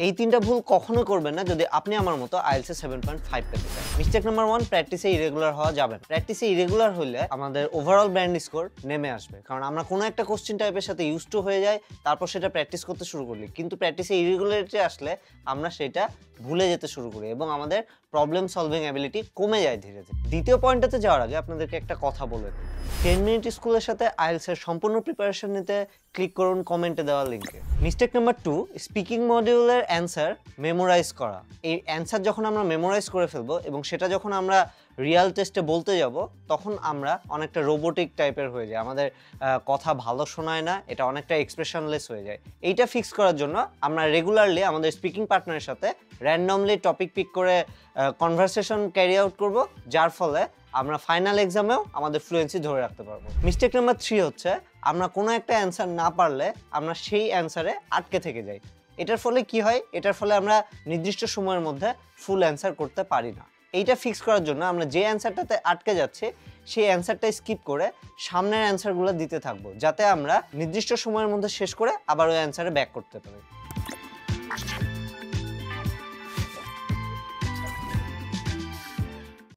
এই তিনটা ভুল কখনো করবেন না যদি আপনি আমার মতো আইএলটিএস 7.5 পেতে চান। মিস্টেক নাম্বার 1, প্র্যাকটিসে ইরেগুলার হওয়া যাবে না। প্র্যাকটিসে ইরেগুলার হলে আমাদের ওভারঅল ব্যান্ড স্কোর নেমে আসবে, কারণ আমরা কোনো একটা কোশ্চেন টাইপের সাথে ইউজ টু হয়ে যাই, তারপর সেটা প্র্যাকটিস করতে শুরু করলি, কিন্তু প্র্যাকটিসে ইরেগুলারিটি আসলে আমরা সেটা ভুলে যেতে শুরু করি এবং আমাদের প্রবলেম সলভিং অ্যাবিলিটি কমে যায় ধীরে ধীরে। দ্বিতীয় পয়েন্টটাতে যাওয়ার আগে আপনাদেরকে একটা কথা বলে দিই, 10 মিনিট স্কুলের সাথে আইএলটিএস এর সম্পূর্ণ প্রিপারেশন নিতে ক্লিক করুন কমেন্টে দেওয়া লিঙ্কে। মিস্টেক নাম্বার 2, স্পিকিং মডিউলের অ্যান্সার মেমোরাইজ করা। এই অ্যান্সার যখন আমরা মেমোরাইজ করে ফেলবো এবং সেটা যখন আমরা রিয়াল টেস্টে বলতে যাব, তখন আমরা অনেকটা রোবোটিক টাইপের হয়ে যায়, আমাদের কথা ভালো শোনায় না, এটা অনেকটা এক্সপ্রেশনলেস হয়ে যায়। এইটা ফিক্স করার জন্য আমরা রেগুলারলি আমাদের স্পিকিং পার্টনারের সাথে র্যান্ডমলি টপিক পিক করে কনভারসেশন ক্যারি আউট করব, যার ফলে আমরা ফাইনাল এক্সামেও আমাদের ফ্লুয়েন্সি ধরে রাখতে পারবো। মিস্টেক নাম্বার 3 হচ্ছে আমরা কোনো একটা অ্যান্সার না পারলে আমরা সেই অ্যান্সারে আটকে থেকে যাই। এটার ফলে কি হয়? এটার ফলে আমরা নির্দিষ্ট সময়ের মধ্যে ফুল অ্যান্সার করতে পারি না। এইটা ফিক্স করার জন্য আমরা যে অ্যান্সারটাতে আটকে যাচ্ছি সেই অ্যান্সারটা স্কিপ করে সামনের অ্যান্সারগুলো দিতে থাকবো, যাতে আমরা নির্দিষ্ট সময়ের মধ্যে শেষ করে আবার ওই অ্যান্সারে ব্যাক করতে পারি।